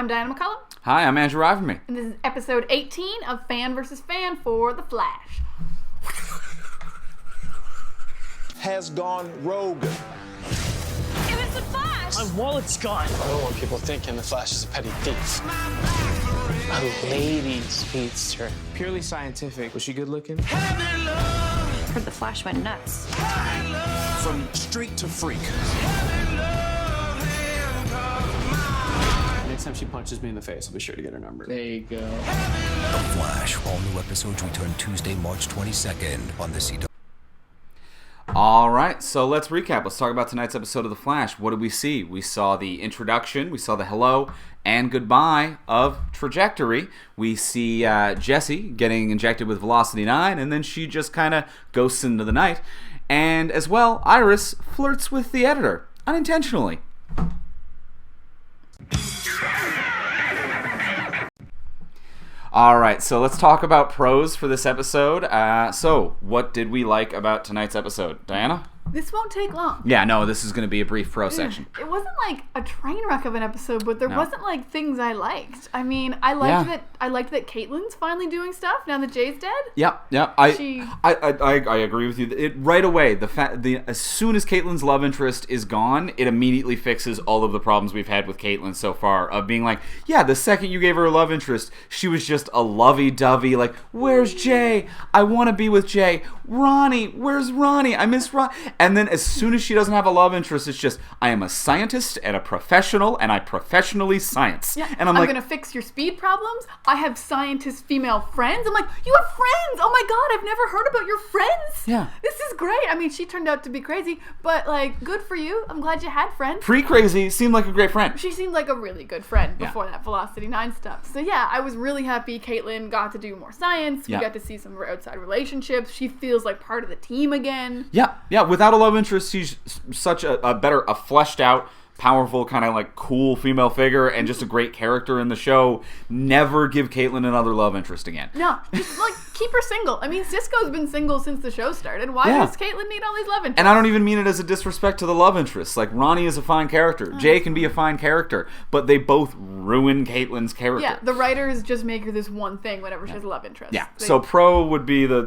I'm Diana McCullum. Hi, I'm Andrew Riverme. And this is episode 18 of Fan vs. Fan for The Flash. Has gone rogue. It was The Flash! My wallet's gone. I don't want people thinking the Flash is a petty thief. A lady speedster. Purely scientific. Was she good looking? Heard The Flash went nuts. From street to freak. Next time she punches me in the face, I'll be sure to get her number. There you go. The Flash. All new episodes return Tuesday, March 22nd on the CW. All right, so let's recap. Let's talk about tonight's episode of The Flash. What did we see? We saw the introduction, we saw the hello and goodbye of Trajectory. We see Jessie getting injected with Velocity 9, and then she just kind of ghosts into the night. And as well, Iris flirts with the editor, unintentionally. All right, so let's talk about pros for this episode. So, what did we like about tonight's episode? Diana? This won't take long. Yeah, no, this is going to be a brief pro section. It wasn't like a train wreck of an episode, but there No. wasn't like things I liked. I mean, I liked that Caitlyn's finally doing stuff now that Jay's dead. Yep. I agree with you. Right away, as soon as Caitlyn's love interest is gone, it immediately fixes all of the problems we've had with Caitlyn so far. Of being like, yeah, the second you gave her a love interest, she was just a lovey-dovey, like, where's Jay? I want to be with Jay. Ronnie, where's Ronnie? I miss Ronnie. And then as soon as she doesn't have a love interest, it's just, I am a scientist and a professional, and I professionally science. Yeah, and I'm going like, to fix your speed problems. I have scientist female friends. I'm like, you have friends? Oh my god, I've never heard about your friends. Yeah. This is great. I mean, she turned out to be crazy, but like, good for you. I'm glad you had friends. pre-crazy seemed like a great friend. She seemed like a really good friend Yeah. before that Velocity 9 stuff. So yeah, I was really happy Caitlyn got to do more science. We Yeah. got to see some of her outside relationships. She feels like part of the team again. Yeah. Without a love interest, she's such a fleshed out, powerful, kind of like cool female figure, and just a great character in the show. Never give Caitlyn another love interest again. No, just like keep her single. I mean, Cisco's been single since the show started. Why Yeah. does Caitlyn need all these love interests? And I don't even mean it as a disrespect to the love interests. Like, Ronnie is a fine character. Jay can be a fine character, but they both ruin Caitlyn's character. Yeah, the writers just make her this one thing whenever she has a love interest. Yeah. They- So pro would be the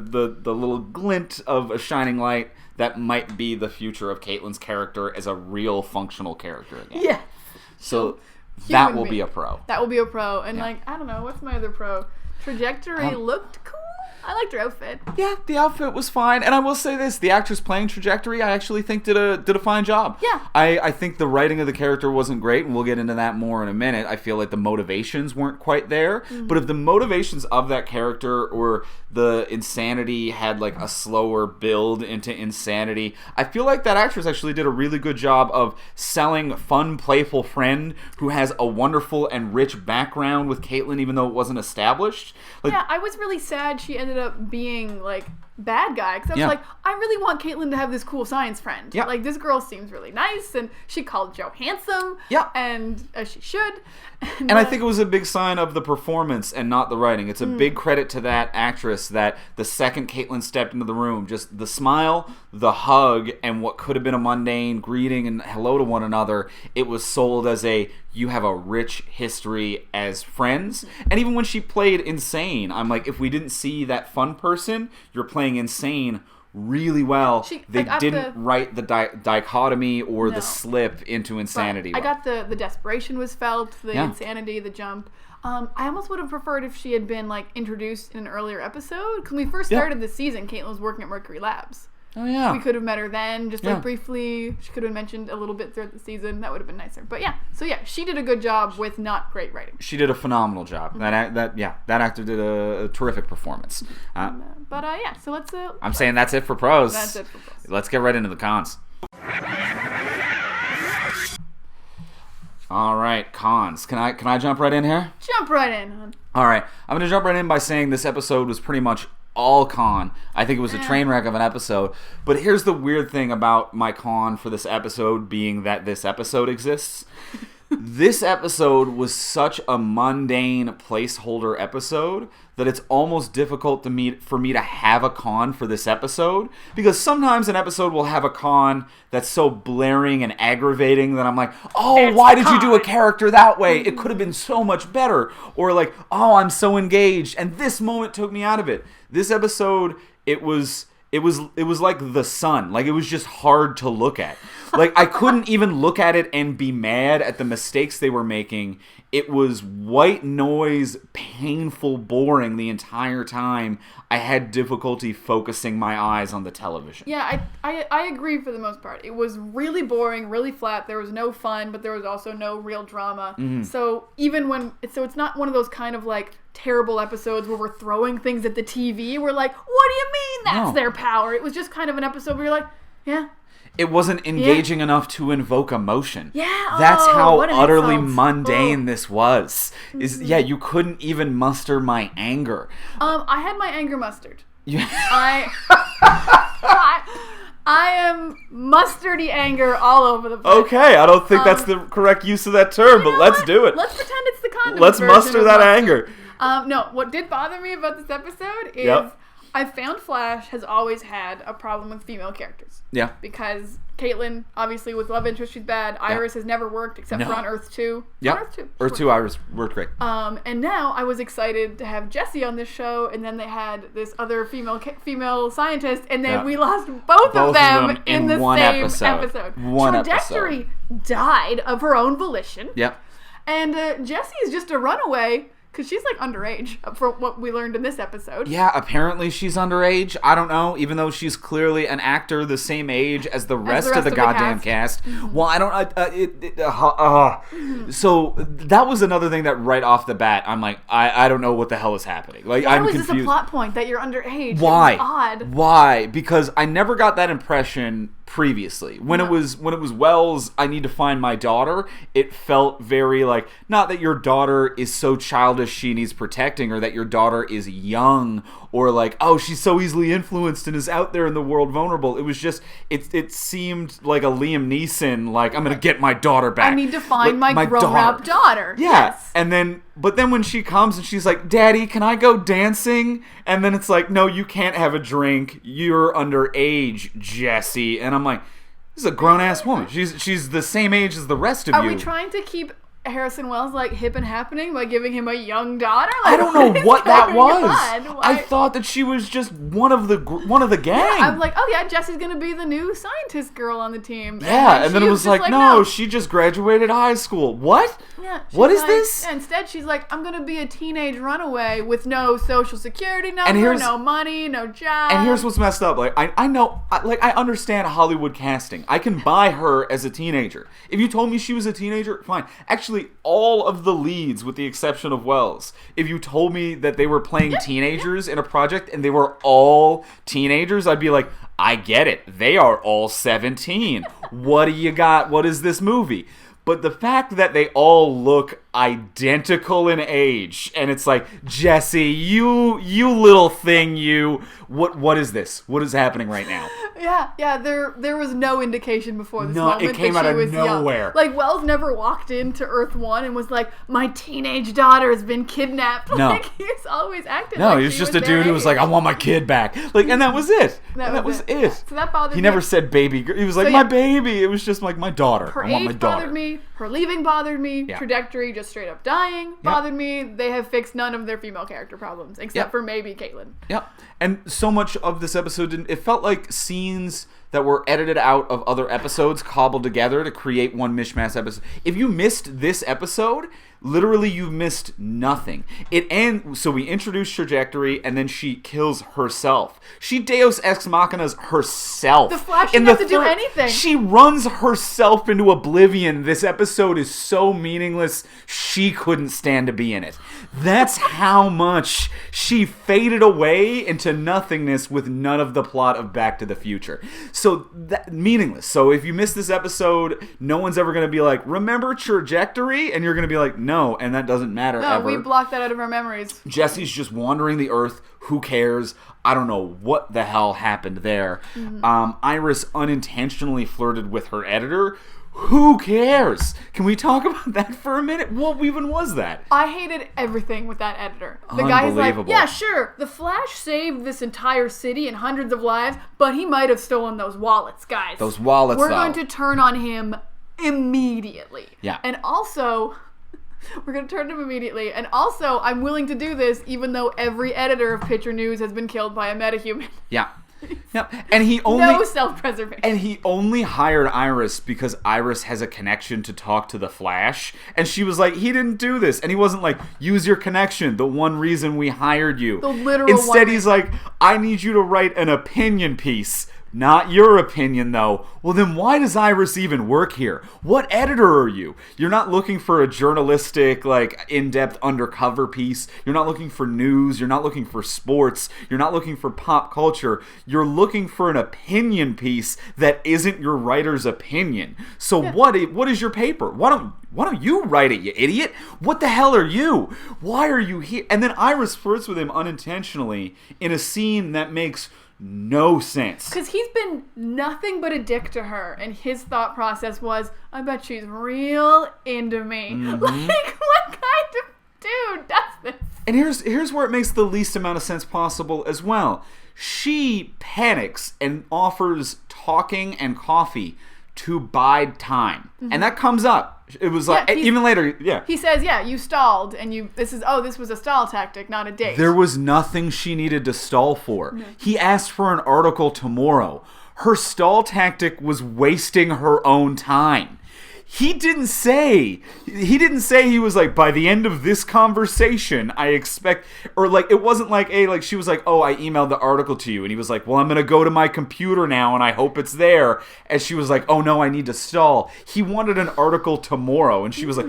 little glint of a shining light that might be the future of Caitlyn's character as a real functional character again. yeah, So that Human will be being. a pro. that will be a pro. And Yeah. like, I don't know, what's my other pro? Trajectory looked cool. I liked her outfit. Yeah, the outfit was fine, and I will say this: the actress playing Trajectory, I actually think did a fine job. Yeah. I think the writing of the character wasn't great, and we'll get into that more in a minute. I feel like the motivations weren't quite there, but if the motivations of that character or the insanity had like a slower build into insanity, I feel like that actress actually did a really good job of selling fun, playful friend who has a wonderful and rich background with Caitlyn, even though it wasn't established. Like, Yeah, I was really sad she ended up being like bad guy, because I was Yeah. like, I really want Caitlyn to have this cool science friend. Yeah. Like, this girl seems really nice, and she called Joe handsome. Yeah. And as she should. And I think it was a big sign of the performance and not the writing. It's a big credit to that actress that the second Caitlyn stepped into the room, just the smile, the hug, and what could have been a mundane greeting and hello to one another, it was sold as you have a rich history as friends. And even when she played Insane, I'm like, if we didn't see that fun person, you're playing Insane really well. They like, didn't write the dichotomy or No. the slip into insanity. I well. got the desperation was felt, the Yeah. insanity, the jump. I almost would have preferred if she had been like introduced in an earlier episode. Because when we first Yeah. started this season, Caitlyn was working at Mercury Labs. Oh yeah. We could have met her then, just Yeah. like briefly. She could have been mentioned a little bit throughout the season. That would have been nicer. But yeah, so yeah, she did a good job with not great writing. She did a phenomenal job. That actor did a terrific performance. But yeah, so let's. I'm saying that's it for pros. That's it for pros. Let's get right into the cons. All right, cons. Can I jump right in here? Jump right in, hon. All right, I'm gonna jump right in by saying this episode was pretty much all con. I think it was a train wreck of an episode. But here's the weird thing about my con for this episode being that this episode exists. This episode was such a mundane placeholder episode that it's almost difficult for me to have a con for this episode, because sometimes an episode will have a con that's so blaring and aggravating that I'm like, oh, why did you do a character that way? It could have been so much better. Or like, oh, I'm so engaged, and this moment took me out of it. This episode, it was like the sun. Like, it was just hard to look at. Like, I couldn't even look at it and be mad at the mistakes they were making. It was white noise, painful, boring the entire time. I had difficulty focusing my eyes on the television. Yeah, I agree for the most part. It was really boring, really flat. There was no fun, but there was also no real drama. Mm-hmm. So it's not one of those kind of like terrible episodes where we're throwing things at the TV. We're like, what do you mean that's their power? It was just kind of an episode where you're like, yeah. It wasn't engaging enough to invoke emotion. Yeah. That's how what an utterly insult. mundane this was. You couldn't even muster my anger. I had my anger mustered. Yeah. I am mustardy anger all over the place. Okay, I don't think that's the correct use of that term, but let's do it. Let's pretend it's the condom. Let's muster that anger. No, what did bother me about this episode is I found Flash has always had a problem with female characters. Yeah. Because Caitlin, obviously with love interest, she's bad. Iris has never worked except for on Earth 2. Yeah. On Earth 2. Earth 2 Iris worked great. And now I was excited to have Jessie on this show, and then they had this other female scientist, and then we lost both of them in the one same episode. Trajectory died of her own volition. Yep. And Jessie is just a runaway, because she's like underage, for what we learned in this episode. Yeah, apparently she's underage. I don't know, even though she's clearly an actor the same age as the rest of the goddamn cast. Mm-hmm. Well, I don't... So that was another thing that right off the bat, I'm like, I don't know what the hell is happening. Like, Why I'm was confused. this a plot point that you're underage? Why? It was odd. Why? Because I never got that impression previously. When it was Wells, I need to find my daughter, it felt very like, not that your daughter is so childish she needs protecting, or that your daughter is young, or like, oh, she's so easily influenced and is out there in the world vulnerable. It was just, it seemed like a Liam Neeson, like, I'm gonna get my daughter back. I need to find my grown-up daughter. Yeah. Yes. And then, but then when she comes and she's like, Daddy, can I go dancing? And then it's like, no, you can't have a drink. You're underage, Jessie. And I'm like, this is a grown-ass woman. She's the same age as the rest of you. Are we trying to keep Harrison Wells like hip and happening by giving him a young daughter? Like, I don't know what that was. On? I thought that she was just one of the gang. Yeah, I'm like, oh yeah, Jessie's gonna be the new scientist girl on the team. Yeah, and then it was like, no, she just graduated high school. What? Yeah. What is this? Yeah, instead, she's like, I'm gonna be a teenage runaway with no social security number, no money, no job. And here's what's messed up. Like, I know, like, I understand Hollywood casting. I can buy her as a teenager. If you told me she was a teenager, fine. Actually, all of the leads, with the exception of Wells, if you told me that they were playing teenagers in a project and they were all teenagers, I'd be like, I get it. They are all 17. What do you got? What is this movie? But the fact that they all look identical in age, and it's like, Jessie, you little thing, you. What is this? What is happening right now? Yeah. There was no indication before this No, moment it came that out she of was nowhere. young. Like, Wells never walked into Earth 1 and was like, my teenage daughter has been kidnapped. No. Like, he's always acted No, like he was she just was a dude who was like, I want my kid back. Like, and that was it. That was it. So that bothered me. He never said baby girl. He was like, my baby. It was just like, my daughter. Her I want my age daughter. bothered me. Her leaving bothered me. Yeah. Trajectory just straight up dying bothered me. They have fixed none of their female character problems except for maybe Caitlin. Yep. And so much of this episode it felt like scenes that were edited out of other episodes cobbled together to create one mishmash episode. If you missed this episode, literally you missed nothing. So we introduce Trajectory, and then she kills herself. She Deus Ex Machinas herself. The Flash didn't have to do anything. She runs herself into oblivion. This episode is so meaningless, she couldn't stand to be in it. That's how much she faded away into nothingness with none of the plot of Back to the Future. So, meaningless. So if you miss this episode, no one's ever going to be like, remember Trajectory? And you're going to be like, no, and that doesn't matter ever. No, we blocked that out of our memories. Jessie's just wandering the earth. Who cares? I don't know what the hell happened there. Iris unintentionally flirted with her editor, Who cares? Can we talk about that for a minute? What even was that? I hated everything with that editor. The guy is like, Unbelievable. yeah, sure, the Flash saved this entire city and hundreds of lives, but he might have stolen those wallets, guys. Those wallets, We're though. going to turn on him immediately. Yeah. And also, we're going to turn him immediately. And also, I'm willing to do this even though every editor of Picture News has been killed by a metahuman. Yeah. Yep. And he only No self-preservation. And he only hired Iris because Iris has a connection to talk to the Flash. And she was like, he didn't do this. And he wasn't like, use your connection, the one reason we hired you. The literal Instead, one he's like, I need you to write an opinion piece. Not your opinion, though. Well, then why does Iris even work here? What editor are you? You're not looking for a journalistic, like, in-depth undercover piece. You're not looking for news. You're not looking for sports. You're not looking for pop culture. You're looking for an opinion piece that isn't your writer's opinion. So what is your paper? Why don't you write it, you idiot? What the hell are you? Why are you here? And then Iris flirts with him unintentionally in a scene that makes no sense. Because he's been nothing but a dick to her, and his thought process was, I bet she's real into me. Mm-hmm. Like, what kind of dude does this? And here's where it makes the least amount of sense possible as well. She panics and offers talking and coffee to bide time. Mm-hmm. And that comes up. It was like, even later, yeah. He says, yeah, you stalled, and this was a stall tactic, not a date. There was nothing she needed to stall for. No. He asked for an article tomorrow. Her stall tactic was wasting her own time. He didn't say he was like, by the end of this conversation, I expect, or like, it wasn't like, she was like, oh, I emailed the article to you. And he was like, well, I'm going to go to my computer now and I hope it's there. And she was like, oh no, I need to stall. He wanted an article tomorrow. And she was like,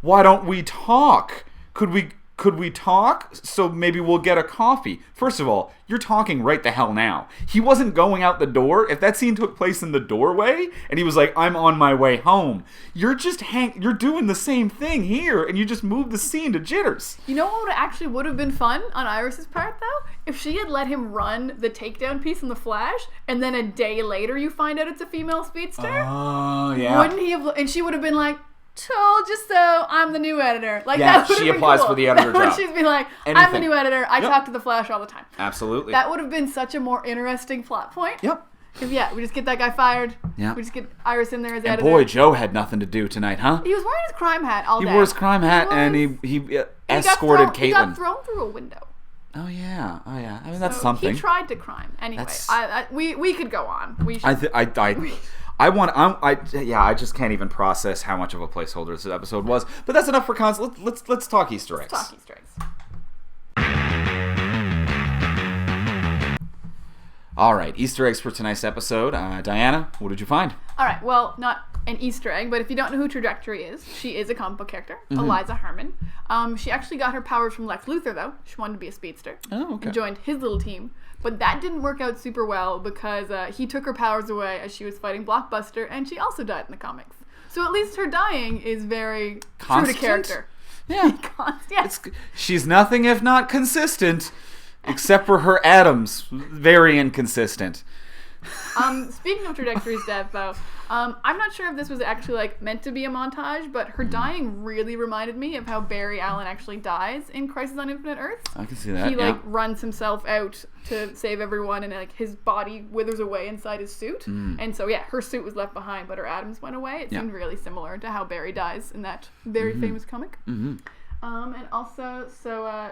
why don't we talk? Could we talk? So maybe we'll get a coffee. First of all, you're talking right the hell now. He wasn't going out the door. If that scene took place in the doorway and he was like, I'm on my way home, you're doing the same thing here and you just moved the scene to jitters. You know what actually would have been fun on Iris's part, though? If she had let him run the takedown piece in the Flash and then a day later you find out it's a female speedster. Oh, yeah. Wouldn't he have? And she would have been like, told you so, I'm the new editor. Like, yeah, that would have she been applies cool. for the editor job. She'd be like, I'm Anything. the new editor. I talk to the Flash all the time. Absolutely. That would have been such a more interesting plot point. Yep. If, we just get that guy fired. Yeah. We just get Iris in there as and editor. boy, Joe had nothing to do tonight, huh? He was wearing his crime hat all day. He wore his crime hat and he escorted Caitlin. He got thrown through a window. Oh yeah. I mean, that's something. He tried to crime. Anyway, we could go on. We should. I just can't even process how much of a placeholder this episode was. But that's enough for cons. Let's talk Easter eggs. Let's talk Easter eggs. All right, Easter eggs for tonight's episode. Diana, what did you find? All right, well, not an Easter egg, but if you don't know who Trajectory is, she is a comic book character, Eliza Herman. She actually got her powers from Lex Luthor, though. She wanted to be a speedster. Oh, okay. And joined his little team. But that didn't work out super well because he took her powers away as she was fighting Blockbuster, and she also died in the comics. So at least her dying is very constant? true to character. Yeah. She's nothing if not consistent. Except for her atoms, very inconsistent. Speaking of Trajectory's death, though, I'm not sure if this was actually meant to be a montage, but her dying really reminded me of how Barry Allen actually dies in Crisis on Infinite Earths. I can see that. He runs himself out to save everyone, and his body withers away inside his suit. And so her suit was left behind, but her atoms went away. It seemed really similar to how Barry dies in that very famous comic. And also,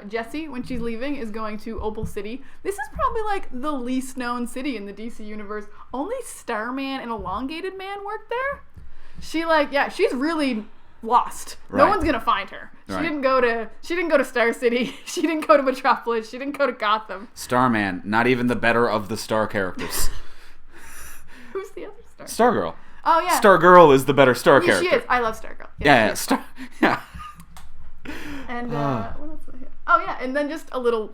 Jessie, when she's leaving, is going to Opal City. This is probably the least known city in the DC universe. Only Starman and Elongated Man work there. She's really lost. Right. No one's gonna find her. Right. She didn't go to Star City. She didn't go to Metropolis. She didn't go to Gotham. Starman, not even the better of the Star characters. Who's the other Star? Stargirl. Oh yeah. Stargirl is the better Star character. She is. I love Stargirl. Yeah. And what else? Oh yeah, and then just a little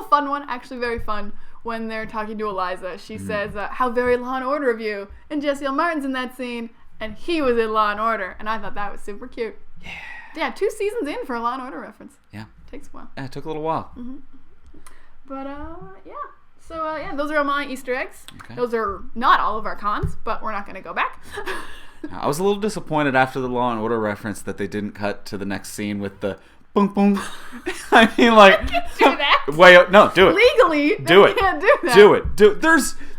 fun one, actually very fun. When they're talking to Eliza, she says, "How very Law and Order of you." And Jesse L. Martin's in that scene, and he was in Law and Order, and I thought that was super cute. Yeah, 2 seasons in for a Law and Order reference. Yeah, takes a while. Yeah, it took a little while. But yeah. So yeah, those are all my Easter eggs. Okay. Those are not all of our cons, but we're not going to go back. I was a little disappointed after the Law and Order reference that they didn't cut to the next scene with the boom boom. I mean, like, do that. Wait, no, do it. Legally, Do it. can't do that. Do it.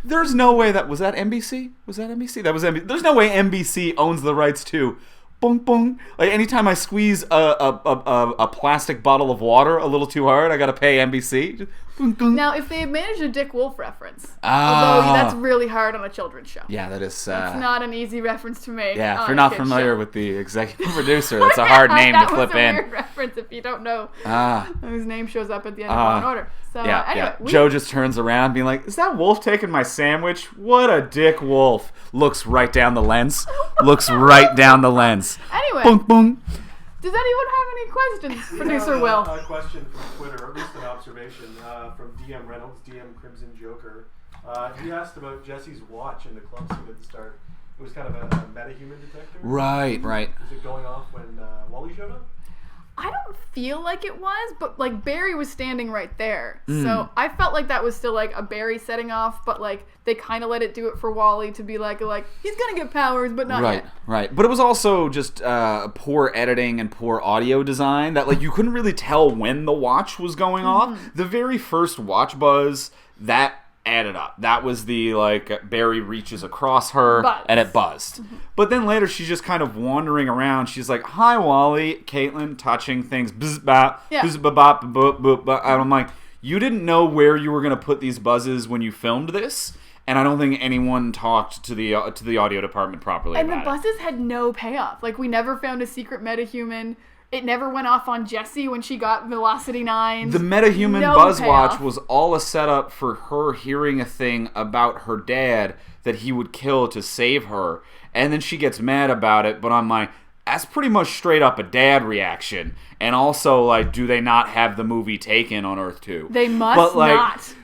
There's no way that was that NBC. Was that NBC? That was NBC. There's no way NBC owns the rights to. Boom, boom. Like anytime I squeeze a plastic bottle of water a little too hard, I gotta pay NBC. Just, boom, boom. Now, if they had managed a Dick Wolf reference, although that's really hard on a children's show. Yeah, that is. It's not an easy reference to make. Yeah, if on you're a not kid's familiar show. with the executive producer, that's a hard name to flip That was a in. weird reference if you don't know whose name shows up at the end of Law and Order. So anyway, Joe just turns around being like, is that Wolf taking my sandwich? What a dick Wolf. Looks right down the lens. Anyway, Boom, boom. does anyone have any questions, Producer Will? A question from Twitter, or at least an observation from DM Reynolds, DM Crimson Joker. He asked about Jesse's watch in the club scene at the start. It was kind of a metahuman detector. Right. Was it going off when Wally showed up? I don't feel like it was, but like Barry was standing right there. So I felt like that was still like a Barry setting off, but like they kind of let it do it for Wally to be like he's going to get powers, but not yet. Right. But it was also just poor editing and poor audio design that like you couldn't really tell when the watch was going off. The very first watch buzz, that added up. That was the like Barry reaches across her and it buzzed. But then later she's just kind of wandering around. She's like, "Hi Wally," Caitlin touching things. Bzz, bop, bzz, bop, bop, bop, bop, bop. And I'm like, you didn't know where you were going to put these buzzes when you filmed this. And I don't think anyone talked to the audio department properly And the about it. buzzes had no payoff. Like we never found a secret metahuman. It never went off on Jessie when she got Velocity 9. The metahuman No buzzwatch payoff. was all a setup for her hearing a thing about her dad that he would kill to save her. And then she gets mad about it, but I'm like, that's pretty much straight up a dad reaction. And also, like, do they not have the movie Taken on Earth 2? They must not.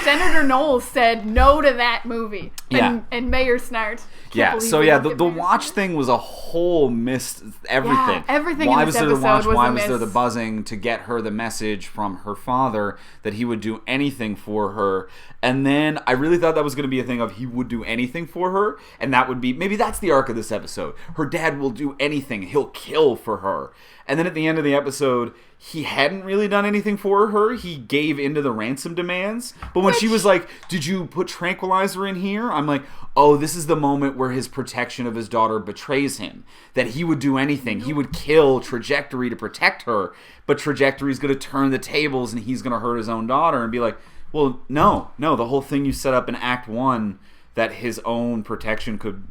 Senator Knowles said no to that movie. And Mayor Snart. The watch thing was a whole missed everything. Yeah, everything Why in was this there the episode watch? was Why a was there miss. the buzzing to get her the message from her father that he would do anything for her? And then I really thought that was going to be a thing of he would do anything for her, and that would be maybe that's the arc of this episode. Her dad will do anything; he'll kill for her. And then at the end of the episode, he hadn't really done anything for her. He gave into the ransom demands. But when she was like, "Did you put tranquilizer in here?" I'm like, oh, this is the moment where his protection of his daughter betrays him. That he would do anything. He would kill Trajectory to protect her. But Trajectory's going to turn the tables and he's going to hurt his own daughter and be like, well, no, the whole thing you set up in Act 1 that his own protection could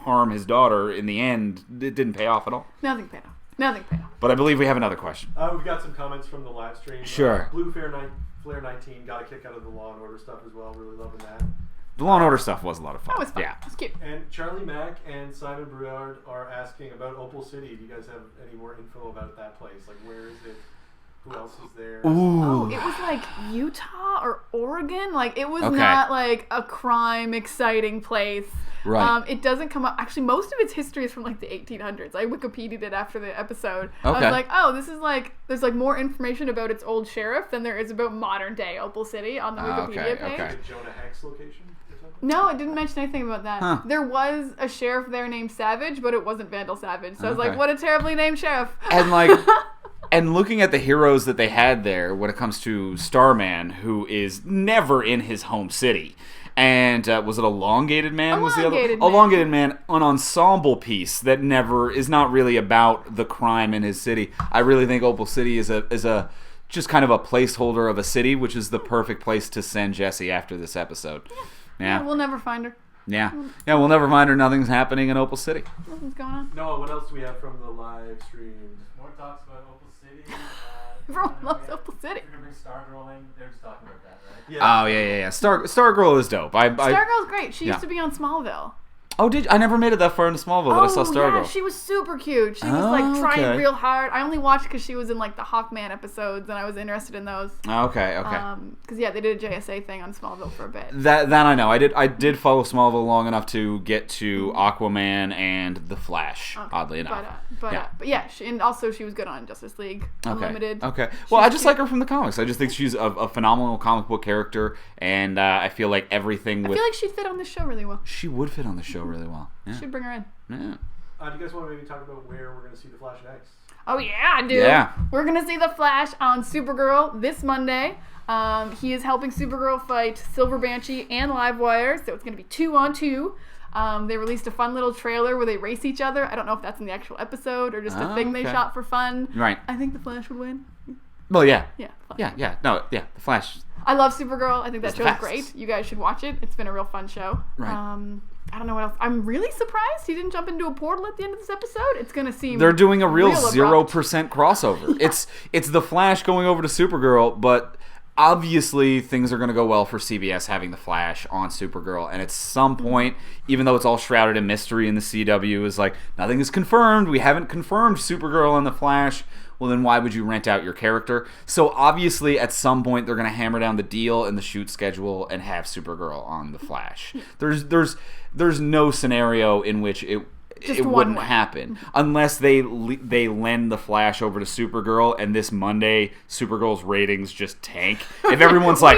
harm his daughter, in the end, it didn't pay off at all. Nothing paid off. But I believe we have another question. We've got some comments from the live stream. Sure. Blue Flare 19 got a kick out of the Law and Order stuff as well. Really loving that. The Law and Order stuff was a lot of fun. That was fun. Yeah. It was cute. And Charlie Mack and Simon Brouillard are asking about Opal City. Do you guys have any more info about that place? Like, where is it? Who else is there? Ooh. Oh, it was like Utah or Oregon. Like it was not like a crime exciting place. Right. It doesn't come up. Actually, most of its history is from like the 1800s. I Wikipedia'd it after the episode. I Okay. was like, oh, this is like there's like more information about its old sheriff than there is about modern day Opal City on the Wikipedia page. Okay. The Jonah Hex location or something? No, it didn't mention anything about that. Huh. There was a sheriff there named Savage, but it wasn't Vandal Savage. So I was Okay. like, what a terribly named sheriff. And like, and looking at the heroes that they had there when it comes to Starman, who is never in his home city. And was it Elongated Man? Was the other Elongated Man, an ensemble piece that never is not really about the crime in his city. I really think Opal City is a just kind of a placeholder of a city, which is the perfect place to send Jessie after this episode. Yeah. We'll never find her. Yeah, we'll never find her. Nothing's happening in Opal City. Nothing's going on. Noah, what else do we have from the live streams? More talks about Opal City. Everyone loves Opal City. We're gonna bring Stargirl in. They were just talking about that, right? Yeah. Oh yeah. Stargirl is dope. Stargirl's great. She used to be on Smallville. Oh, I never made it that far into Smallville, but I saw Stargirl. Yeah, she was super cute. She was like trying okay. real hard. I only watched because she was in like the Hawkman episodes, and I was interested in those. Okay. Because they did a JSA thing on Smallville for a bit. That I know. I did follow Smallville long enough to get to Aquaman and the Flash. Okay. Oddly enough. But yeah, and also she was good on Justice League Unlimited. Okay. Well, I just like her from the comics. I just think she's a phenomenal comic book character, and I feel like everything. I feel like she'd fit on this show really well. She would fit on the show really well. Yeah. Should bring her in. Yeah. Do you guys want to maybe talk about where we're going to see the Flash next? Oh yeah, dude. Yeah. We're gonna see the Flash on Supergirl this Monday. He is helping Supergirl fight Silver Banshee and Livewire, so it's gonna be 2-on-2. They released a fun little trailer where they race each other. I don't know if that's in the actual episode or just a thing they shot for fun. Right. I think the Flash would win. Well, yeah. Yeah. Flash. Yeah. No, yeah. The Flash. I love Supergirl. I think that It's the show's fastest. great. You guys should watch it. It's been a real fun show. Right. I don't know what else. I'm really surprised he didn't jump into a portal at the end of this episode. It's gonna seem They're doing a real abrupt. 0% crossover. Yeah. It's the Flash going over to Supergirl, but obviously things are going to go well for CBS having the Flash on Supergirl, and at some point, even though it's all shrouded in mystery in the CW, is like, nothing is confirmed. We haven't confirmed Supergirl and the Flash. Well, then why would you rent out your character? So obviously, at some point, they're going to hammer down the deal and the shoot schedule and have Supergirl on the Flash. There's no scenario in which it wouldn't happen unless they lend the Flash over to Supergirl, and this Monday Supergirl's ratings just tank. If everyone's like,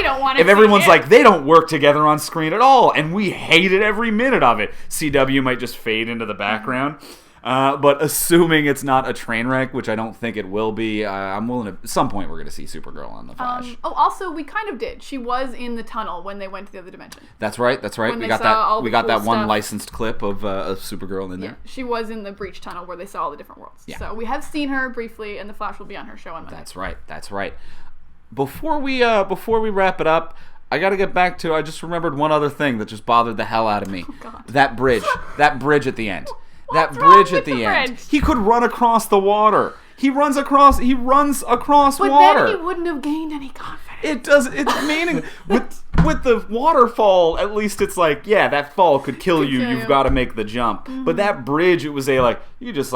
they don't work together on screen at all, and we hated every minute of it, CW might just fade into the background. But assuming it's not a train wreck, which I don't think it will be, I'm willing to. At some point, we're going to see Supergirl on the Flash. Also, we kind of did. She was in the tunnel when they went to the other dimension. That's right. When We they got saw that. all We the got cool that one stuff. licensed clip of Supergirl in there. She was in the breach tunnel where they saw all the different worlds. Yeah. So we have seen her briefly, and the Flash will be on her show on Monday. That's right. Before we wrap it up, I got to get back to. I just remembered one other thing that just bothered the hell out of me. Oh, God. That bridge at the end. What's that wrong bridge with at the the end. bridge? He could run across the water. He runs across But water. then he wouldn't have gained any confidence. It's meaning with the waterfall, at least it's like, yeah, that fall could kill you. You've got to make the jump. Mm-hmm. But that bridge, it was you just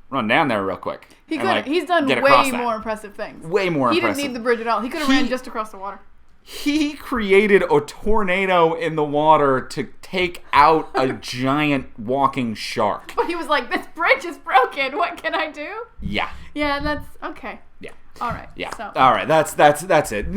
run down there real quick. He's done way more impressive things. Way more impressive. He didn't need the bridge at all. He could have ran just across the water. He created a tornado in the water to take out a giant walking shark. But he was like, this bridge is broken. What can I do? Yeah. Yeah, that's okay. Yeah. All right. Yeah. So. All right. That's it.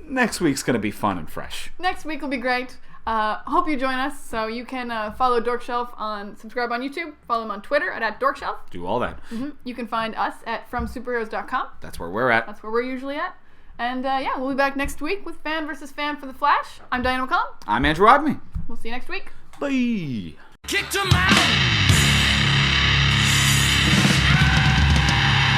Next week's gonna be fun and fresh. Next week will be great. Hope you join us. So you can follow Dorkshelf subscribe on YouTube. Follow him on Twitter at @Dorkshelf. Do all that. Mm-hmm. You can find us at FromSuperheroes.com. That's where we're at. That's where we're usually at. And we'll be back next week with Fan vs. Fan for the Flash. I'm Diana McCollum. I'm Andrew Rodney. We'll see you next week. Bye. Kicked him out.